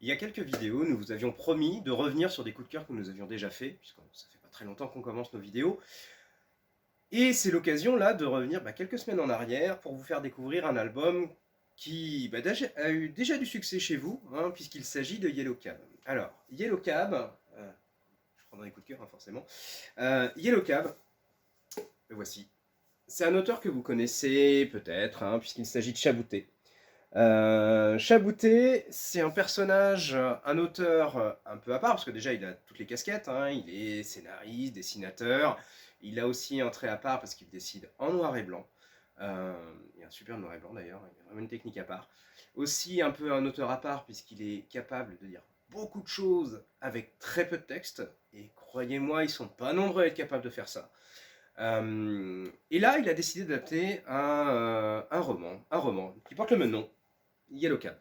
Il y a quelques vidéos, nous vous avions promis de revenir sur des coups de cœur que nous avions déjà fait, puisque ça fait pas très longtemps qu'on commence nos vidéos. Et c'est l'occasion là de revenir quelques semaines en arrière pour vous faire découvrir un album qui a eu déjà du succès chez vous, hein, puisqu'il s'agit de Yellow Cab. Alors, Yellow Cab, je prendrai des coups de cœur forcément, Yellow Cab, le voici. C'est un auteur que vous connaissez peut-être, hein, puisqu'il s'agit de Chabouté. Chabouté, c'est un personnage, un auteur un peu à part, parce que déjà il a toutes les casquettes, hein, il est scénariste, dessinateur, il a aussi un trait à part parce qu'il décide en noir et blanc. Il y a un super noir et blanc d'ailleurs, il y a vraiment une technique à part. Aussi un peu un auteur à part puisqu'il est capable de dire beaucoup de choses avec très peu de texte, et croyez-moi, ils sont pas nombreux à être capables de faire ça. Et là, il a décidé d'adapter un roman qui porte le même nom, Yellow Cab.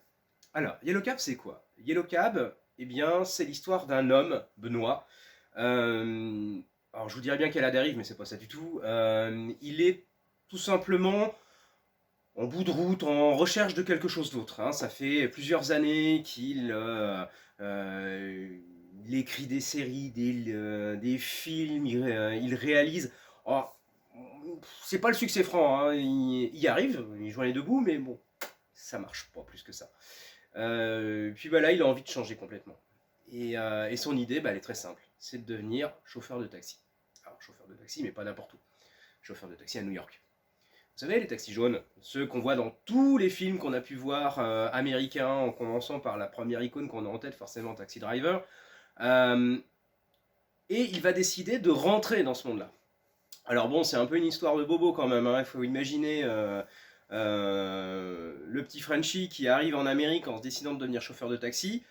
Alors, Yellow Cab, c'est quoi? Yellow Cab, eh bien, c'est l'histoire d'un homme, Benoît. Alors, je vous dirais bien qu'elle a dérive, mais c'est pas ça du tout. Il est tout simplement en bout de route, en recherche de quelque chose d'autre, hein. Ça fait plusieurs années qu'il il écrit des séries, des films, il réalise. Alors, c'est pas le succès franc, hein. Il y arrive, il joint les deux bouts, mais bon, ça marche pas plus que ça. Puis là, il a envie de changer complètement. Et son idée, elle est très simple, c'est de devenir chauffeur de taxi. Alors, chauffeur de taxi, mais pas n'importe où. Chauffeur de taxi à New York. Vous savez, les taxis jaunes, ceux qu'on voit dans tous les films qu'on a pu voir américains, en commençant par la première icône qu'on a en tête, forcément Taxi Driver. Et il va décider de rentrer dans ce monde-là. Alors bon, c'est un peu une histoire de bobo quand même, hein. Il faut imaginer le petit Frenchie qui arrive en Amérique en se décidant de devenir chauffeur de taxi.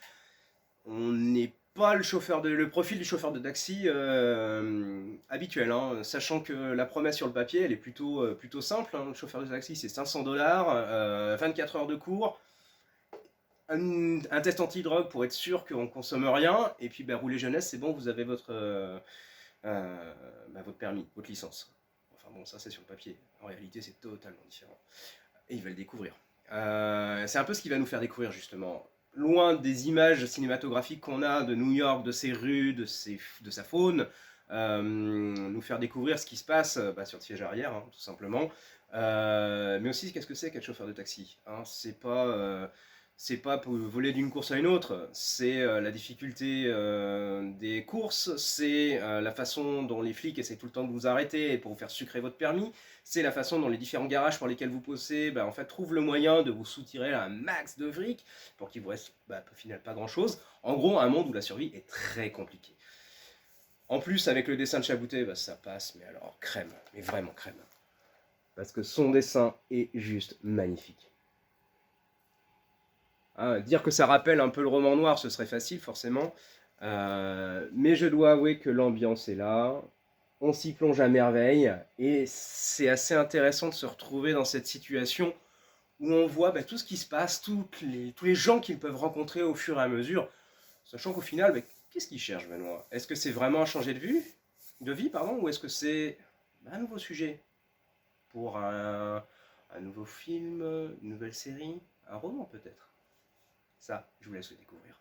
On n'est pas le profil du chauffeur de taxi habituel, hein, sachant que la promesse sur le papier, elle est plutôt simple, hein. Le chauffeur de taxi, c'est 500 $, 24 heures de cours, un test anti-drogue pour être sûr qu'on ne consomme rien, et puis rouler jeunesse, c'est bon, vous avez votre permis, votre licence. Enfin bon, ça c'est sur le papier. En réalité, c'est totalement différent. Et il va le découvrir. C'est un peu ce qu'il va nous faire découvrir justement. Loin des images cinématographiques qu'on a de New York, de ses rues, de sa faune, nous faire découvrir ce qui se passe sur le siège arrière, hein, tout simplement. Mais aussi, qu'est-ce que c'est qu'être chauffeur de taxi, hein? C'est pas pour voler d'une course à une autre, c'est la difficulté des courses, c'est la façon dont les flics essaient tout le temps de vous arrêter pour vous faire sucrer votre permis, c'est la façon dont les différents garages pour lesquels vous posez en fait, trouvent le moyen de vous soutirer un max de fric pour qu'il vous reste au final pas grand chose. En gros, un monde où la survie est très compliquée. En plus, avec le dessin de Chabouté, ça passe, mais alors crème, mais vraiment crème. Parce que son dessin est juste magnifique. Dire que ça rappelle un peu le roman noir, ce serait facile forcément. Mais je dois avouer que l'ambiance est là, on s'y plonge à merveille, et c'est assez intéressant de se retrouver dans cette situation où on voit tout ce qui se passe, tous les gens qu'ils peuvent rencontrer au fur et à mesure, sachant qu'au final, qu'est-ce qu'ils cherchent, Benoît? Est-ce que c'est vraiment un changer de vie, ou est-ce que c'est un nouveau sujet pour un nouveau film, une nouvelle série, un roman peut-être? Ça, je vous laisse le découvrir.